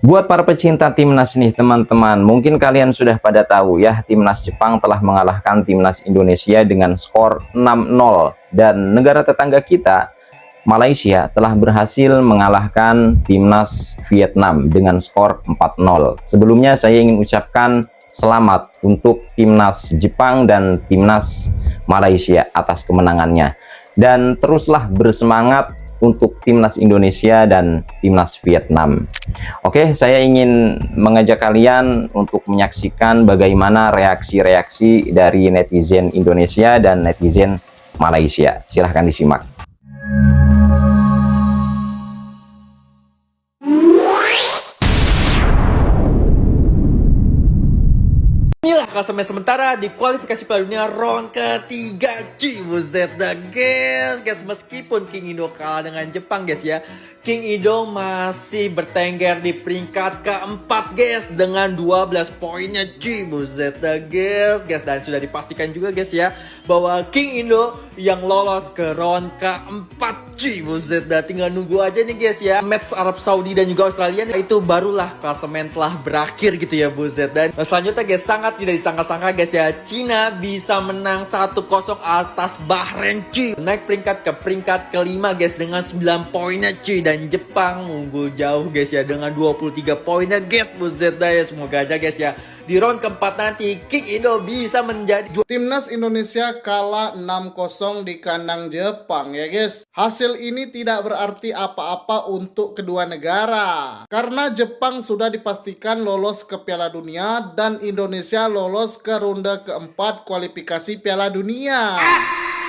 Buat para pecinta timnas nih teman-teman, mungkin kalian sudah pada tahu ya, timnas Jepang telah mengalahkan timnas Indonesia dengan skor 6-0, dan negara tetangga kita Malaysia telah berhasil mengalahkan timnas Vietnam dengan skor 4-0. Sebelumnya saya ingin ucapkan selamat untuk timnas Jepang dan timnas Malaysia atas kemenangannya, dan teruslah bersemangat untuk timnas Indonesia dan timnas Vietnam. Oke, saya ingin mengajak kalian untuk menyaksikan bagaimana reaksi-reaksi dari netizen Indonesia dan netizen Malaysia. Silahkan disimak. Inilah klasemen sementara di kualifikasi Piala Dunia round ketiga. Buset dah guys, meskipun King Indo kalah dengan Jepang guys ya, King Indo masih bertengger di peringkat keempat guys dengan 12 poinnya. Buset dah guys, dan sudah dipastikan juga guys ya bahwa King Indo yang lolos ke round keempat. Buset dah, tinggal nunggu aja nih guys ya match Arab Saudi dan juga Australia, itu barulah klasemen telah berakhir gitu ya buset. Dan selanjutnya guys, sangat tidak disangka-sangka guys ya, Cina bisa menang 1-0 atas Bahrain naik peringkat ke peringkat kelima guys dengan 9 poinnya dan Jepang unggul jauh guys ya dengan 23 poinnya guys. Buset dah ya, semoga aja guys ya di round keempat nanti King Indo bisa menjadi Timnas Indonesia kalah 6-0 di kandang Jepang ya guys. Hasil ini tidak berarti apa-apa untuk kedua negara, karena Jepang sudah dipastikan lolos ke Piala Dunia dan Indonesia lolos ke ronde keempat kualifikasi Piala Dunia.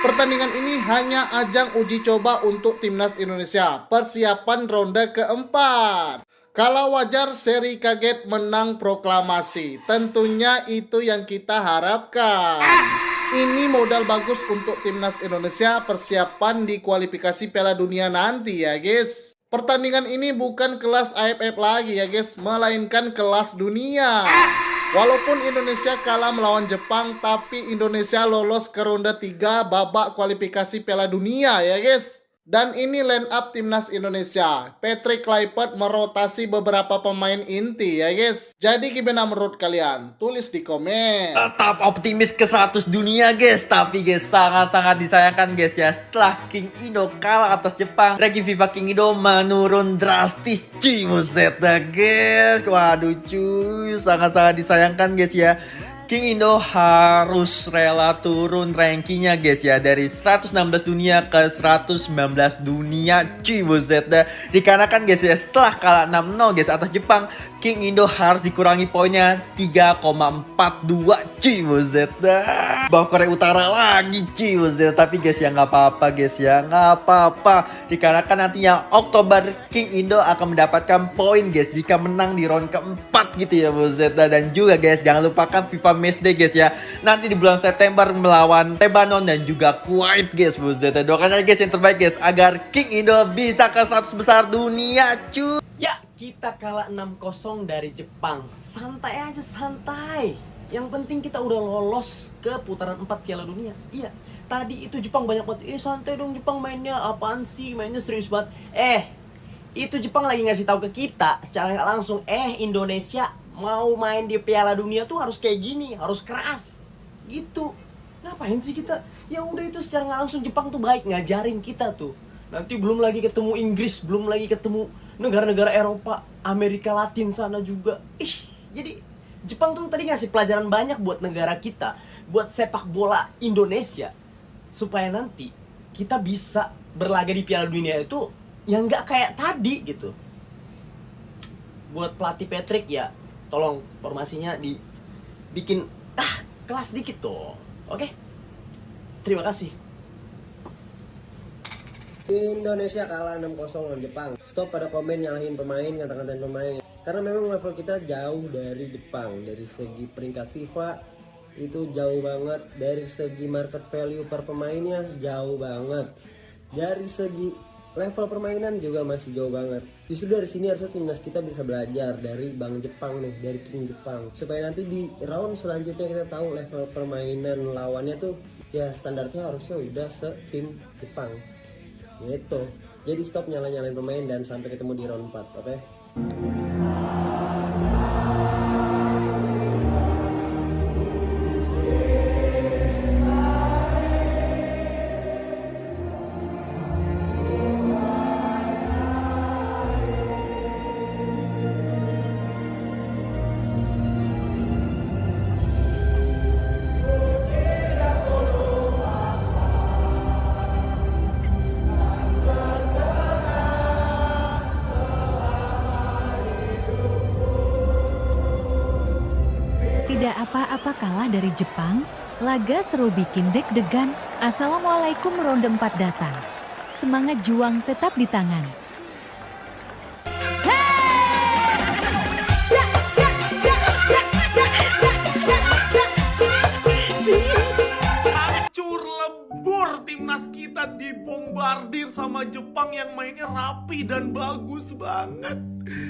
Pertandingan ini hanya ajang uji coba untuk Timnas Indonesia persiapan ronde keempat. Kalau wajar seri kaget menang proklamasi, tentunya itu yang kita harapkan. Ini modal bagus untuk Timnas Indonesia persiapan di kualifikasi Piala Dunia nanti ya guys. Pertandingan ini bukan kelas AFF lagi ya guys, melainkan kelas dunia. Walaupun Indonesia kalah melawan Jepang, tapi Indonesia lolos ke ronde 3 babak kualifikasi Piala Dunia ya guys. Dan ini line up Timnas Indonesia. Patrick Kluivert merotasi beberapa pemain inti ya guys. Jadi gimana menurut kalian? Tulis di komen. tetap optimis ke 100 dunia guys. Tapi guys, sangat-sangat disayangkan guys ya, setelah King Indo kalah atas Jepang, ranking FIFA King Indo menurun drastis. Buset dah guys, waduh cuy, sangat-sangat disayangkan guys ya. King Indo harus rela turun rankingnya guys ya, dari 116 dunia ke 119 dunia. Buset dah, dikarenakan guys ya setelah kalah 6-0 guys atas Jepang, King Indo harus dikurangi poinnya 3,42. Buset dah, bawa Korea Utara lagi. Buset, tapi guys ya nggak apa-apa guys ya, nggak apa-apa, dikarenakan nantinya Oktober King Indo akan mendapatkan poin guys jika menang di round keempat gitu ya buset dah. Dan juga guys, jangan lupakan FIFA Matchday guys ya, nanti di bulan September melawan Lebanon dan juga Kuwait guys. Buset, doakan aja guys yang terbaik guys agar King Indo bisa ke 100 besar dunia cuy. Ya, kita kalah 6-0 dari Jepang. Santai aja, santai. Yang penting kita udah lolos ke putaran 4 Piala Dunia. Iya, tadi itu Jepang banyak banget. Santai dong Jepang mainnya, apaan sih? Mainnya serius banget. Itu Jepang lagi ngasih tahu ke kita secara nggak langsung, Indonesia mau main di Piala Dunia tuh harus kayak gini, harus keras. Gitu. Ngapain sih kita? Ya udah, itu secara nggak langsung Jepang tuh baik ngajarin kita tuh. Nanti belum lagi ketemu Inggris, belum lagi ketemu negara-negara Eropa, Amerika Latin sana juga. Jadi Jepang tuh tadi ngasih pelajaran banyak buat negara kita, buat sepak bola Indonesia, supaya nanti kita bisa berlaga di Piala Dunia itu yang nggak kayak tadi gitu. Buat pelatih Patrick ya, tolong formasinya dibikin kelas dikit tuh. Oke? Terima kasih. Indonesia kalah 6-0 lawan Jepang. Stop pada komen nyalahin pemain, ngata-ngatain pemain. Karena memang level kita jauh dari Jepang. Dari segi peringkat FIFA itu jauh banget. Dari segi market value per pemainnya jauh banget. Dari segi level permainan juga masih jauh banget. Justru dari sini harusnya timnas kita bisa belajar dari Bang Jepang nih, dari King Jepang. Supaya nanti di round selanjutnya kita tahu level permainan lawannya tuh ya standarnya harusnya udah setim Jepang. Gitu. Jadi stop nyalain pemain dan sampai ketemu di round 4, oke? apa-apa kalah dari Jepang, laga seru bikin deg-degan. Assalamualaikum, ronde 4 datang. Semangat juang tetap di tangan. Hancur lebur, timnas kita dibombardir sama Jepang yang mainnya rapi dan bagus banget.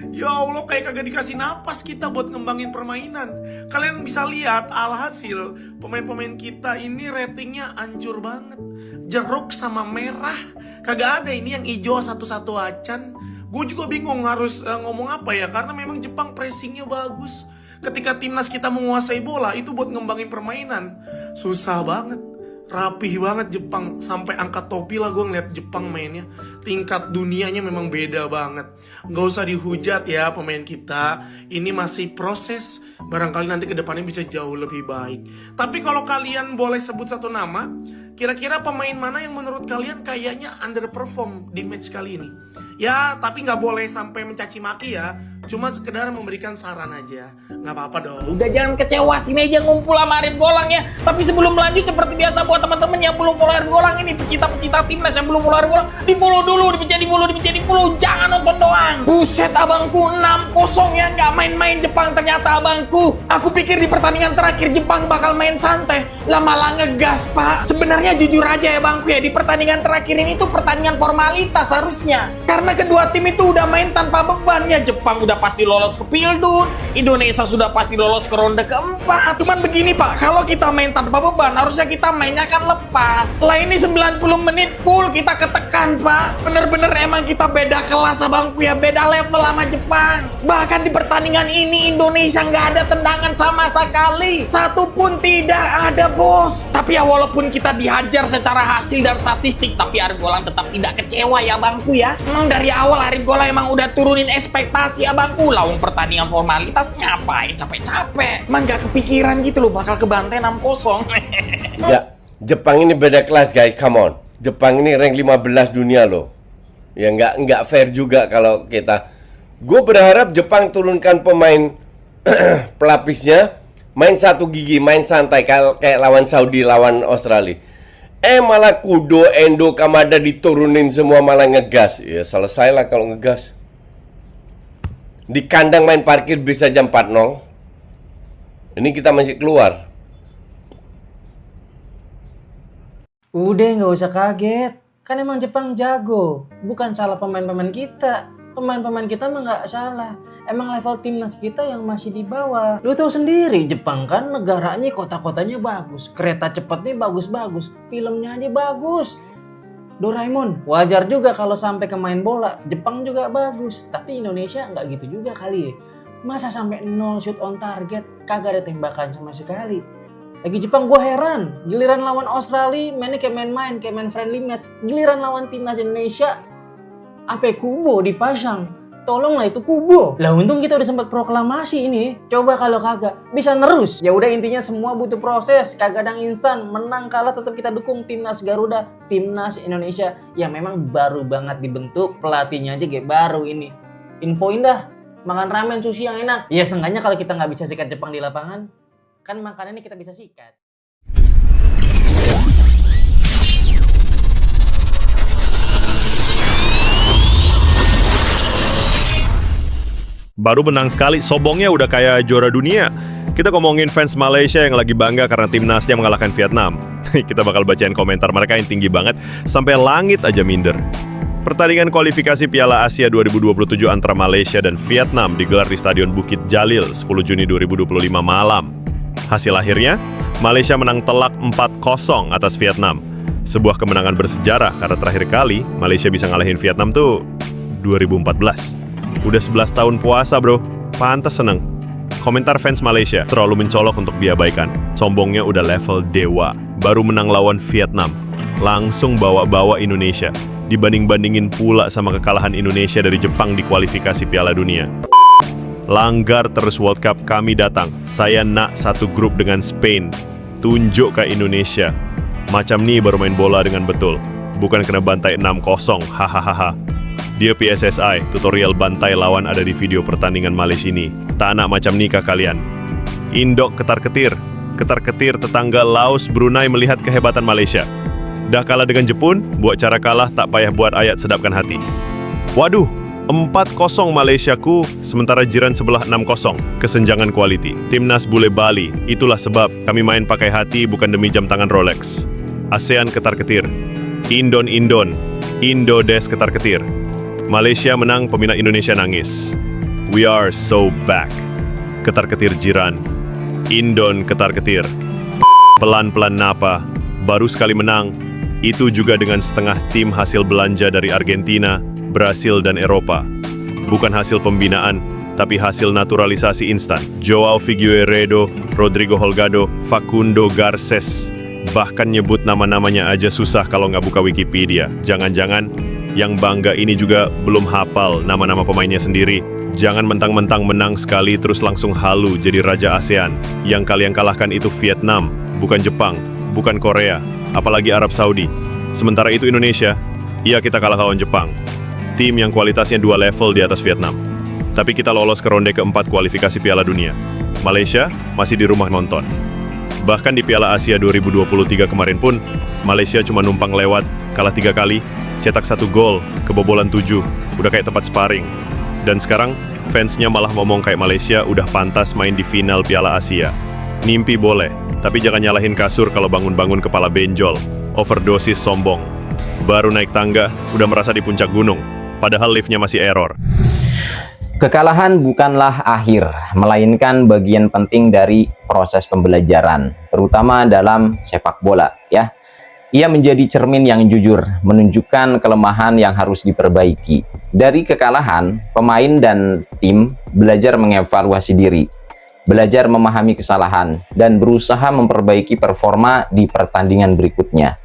Ya Allah, kayak kagak dikasih napas kita buat ngembangin permainan. Kalian bisa lihat alhasil pemain-pemain kita ini ratingnya hancur banget. Jeruk sama merah, kagak ada ini yang hijau satu-satu acan. Gue juga bingung harus ngomong apa ya, karena memang Jepang pressingnya bagus. Ketika timnas kita menguasai bola, itu buat ngembangin permainan susah banget. Rapih banget Jepang, sampai angkat topi lah gue ngeliat Jepang mainnya. Tingkat dunianya memang beda banget. Gak usah dihujat ya pemain kita, ini masih proses. Barangkali nanti kedepannya bisa jauh lebih baik. Tapi kalau kalian boleh sebut satu nama, kira-kira pemain mana yang menurut kalian kayaknya underperform di match kali ini? Ya, tapi gak boleh sampai mencaci maki ya. Cuma sekedar memberikan saran aja. Gak apa-apa dong. Udah jangan kecewa, sini aja ngumpul sama Arif Golang ya. Tapi sebelum lanjut, seperti biasa buat teman-teman yang belum follow Arif Golang ini, pecinta-pecinta timnas yang belum follow Arif Golang, di-follow dulu, di-follow, jangan nonton doang. Buset abangku, 6-0 ya, nggak main-main Jepang ternyata abangku. Aku pikir di pertandingan terakhir Jepang bakal main santai, lah malah ngegas pak. Sebenarnya jujur aja ya bangku ya, di pertandingan terakhir ini tuh pertandingan formalitas harusnya. Karena kedua tim itu udah main tanpa beban ya. Jepang udah pasti lolos ke Pildun, Indonesia sudah pasti lolos ke ronde keempat. Cuman begini pak, kalau kita main tanpa beban, harusnya kita mainnya kan lepas. Lah ini 90 menit full kita ketekan pak. Bener-bener emang kita beda kelas abangku ya, beda level sama Jepang. Bahkan di pertandingan ini Indonesia nggak ada tendangan sama sekali, satu pun tidak ada bos. Tapi ya walaupun kita dihajar secara hasil dan statistik, tapi Arif Golang tetap tidak kecewa ya bangku ya. Emang dari awal Arif Golang emang udah turunin ekspektasi abangku. Lawan pertandingan formalitas ngapain capek-capek. Emang gak kepikiran gitu loh bakal kebantai 6-0. Ya, Jepang ini beda kelas guys, come on. Jepang ini rank 15 dunia loh. Ya nggak fair juga kalau kita. Gue berharap Jepang turunkan pemain pelapisnya, main satu gigi, main santai kayak lawan Saudi, lawan Australia. Malah Kudo, Endo, Kamada diturunin semua malah ngegas. Ya selesai lah kalau ngegas. Di kandang main parkir bisa jam 4-0. Ini kita masih keluar. Udah nggak usah kaget. Kan emang Jepang jago. Bukan salah pemain-pemain kita. Pemain-pemain kita mah nggak salah. Emang level timnas kita yang masih di bawah. Lu tahu sendiri Jepang kan negaranya, kota-kotanya bagus. Kereta cepatnya bagus-bagus. Filmnya aja bagus. Doraemon, wajar juga kalau sampai ke main bola. Jepang juga bagus, tapi Indonesia nggak gitu juga kali. Masa sampai 0 shoot on target, kagak ada tembakan sama sekali. Lagi Jepang gue heran, giliran lawan Australia mainnya kayak main-main, kayak main friendly match. Giliran lawan timnas Indonesia, apa Kubo dipasang? Tolonglah itu Kubo. Lah untung kita udah sempat proklamasi ini. Coba kalau kagak, bisa nerus. Ya udah intinya semua butuh proses, kagak ada yang instan. Menang kalah tetap kita dukung timnas Garuda, timnas Indonesia yang memang baru banget dibentuk, pelatihnya aja kayak baru ini. Infoin dah, makan ramen sushi yang enak. Ya seenggaknya kalau kita nggak bisa sikat Jepang di lapangan, kan makanannya kita bisa sikat. Baru menang sekali, sombongnya udah kayak juara dunia. Kita ngomongin fans Malaysia yang lagi bangga karena timnasnya mengalahkan Vietnam. Kita bakal bacain komentar mereka yang tinggi banget, sampai langit aja minder. Pertandingan kualifikasi Piala Asia 2027 antara Malaysia dan Vietnam digelar di Stadion Bukit Jalil 10 Juni 2025 malam. Hasil akhirnya, Malaysia menang telak 4-0 atas Vietnam. Sebuah kemenangan bersejarah karena terakhir kali Malaysia bisa ngalahin Vietnam tuh 2014. Udah 11 tahun puasa bro, pantas seneng. Komentar fans Malaysia terlalu mencolok untuk diabaikan. Sombongnya udah level dewa, baru menang lawan Vietnam, langsung bawa-bawa Indonesia. Dibanding-bandingin pula sama kekalahan Indonesia dari Jepang di kualifikasi Piala Dunia. Langgar terus World Cup, kami datang. Saya nak satu grup dengan Spain. Tunjuk ke Indonesia. Macam nih baru main bola dengan betul. Bukan kena bantai 6-0, hahaha. Dia PSSI, tutorial bantai lawan ada di video pertandingan Malaysia ini. Tak nak macam nikah kalian. Indok ketar-ketir tetangga Laos, Brunei melihat kehebatan Malaysia. Dah kalah dengan Jepun, buat cara kalah tak payah buat ayat sedapkan hati. Waduh, 4-0 Malaysiaku, sementara jiran sebelah 6-0. Kesenjangan kualiti. Timnas bule Bali, itulah sebab kami main pakai hati bukan demi jam tangan Rolex. ASEAN ketar-ketir. Indon, Indodes ketar-ketir. Malaysia menang, peminat Indonesia nangis. We are so back. Ketar-ketir jiran. Indon ketar-ketir. Pelan-pelan napa, baru sekali menang. Itu juga dengan setengah tim hasil belanja dari Argentina, Brasil, dan Eropa. Bukan hasil pembinaan, tapi hasil naturalisasi instan. Joao Figueiredo, Rodrigo Holgado, Facundo Garces. Bahkan nyebut nama-namanya aja susah kalau nggak buka Wikipedia. Jangan-jangan yang bangga ini juga belum hafal nama-nama pemainnya sendiri. Jangan mentang-mentang menang sekali terus langsung halu jadi raja ASEAN. Yang kalian kalahkan itu Vietnam, bukan Jepang, bukan Korea, apalagi Arab Saudi. Sementara itu Indonesia, iya kita kalah lawan Jepang. Tim yang kualitasnya 2 level di atas Vietnam. Tapi kita lolos ke ronde keempat kualifikasi Piala Dunia. Malaysia masih di rumah nonton. Bahkan di Piala Asia 2023 kemarin pun, Malaysia cuma numpang lewat, kalah 3 kali, cetak 1 gol, kebobolan 7, udah kayak tempat sparring. Dan sekarang, fansnya malah ngomong kayak Malaysia udah pantas main di final Piala Asia. Mimpi boleh, tapi jangan nyalahin kasur kalau bangun-bangun kepala benjol, overdosis sombong. Baru naik tangga, udah merasa di puncak gunung, padahal liftnya masih error. Kekalahan bukanlah akhir, melainkan bagian penting dari proses pembelajaran, terutama dalam sepak bola, ya. Ia menjadi cermin yang jujur, menunjukkan kelemahan yang harus diperbaiki. Dari kekalahan, pemain dan tim belajar mengevaluasi diri, belajar memahami kesalahan, dan berusaha memperbaiki performa di pertandingan berikutnya.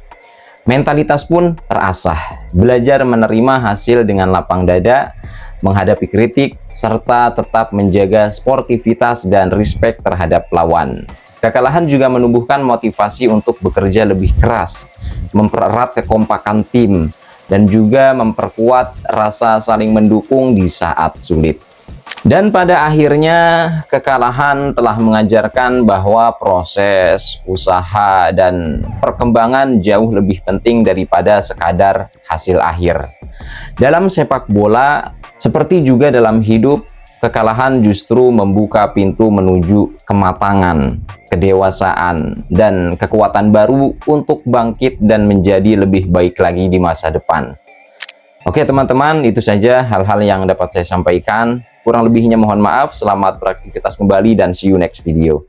Mentalitas pun terasah, belajar menerima hasil dengan lapang dada, menghadapi kritik, serta tetap menjaga sportivitas dan respek terhadap lawan. Kekalahan juga menumbuhkan motivasi untuk bekerja lebih keras, mempererat kekompakan tim, dan juga memperkuat rasa saling mendukung di saat sulit. Dan pada akhirnya, kekalahan telah mengajarkan bahwa proses, usaha, dan perkembangan jauh lebih penting daripada sekadar hasil akhir. Dalam sepak bola, seperti juga dalam hidup, kekalahan justru membuka pintu menuju kematangan, kedewasaan, dan kekuatan baru untuk bangkit dan menjadi lebih baik lagi di masa depan. Oke teman-teman, itu saja hal-hal yang dapat saya sampaikan. Kurang lebihnya mohon maaf, selamat beraktivitas kembali dan see you next video.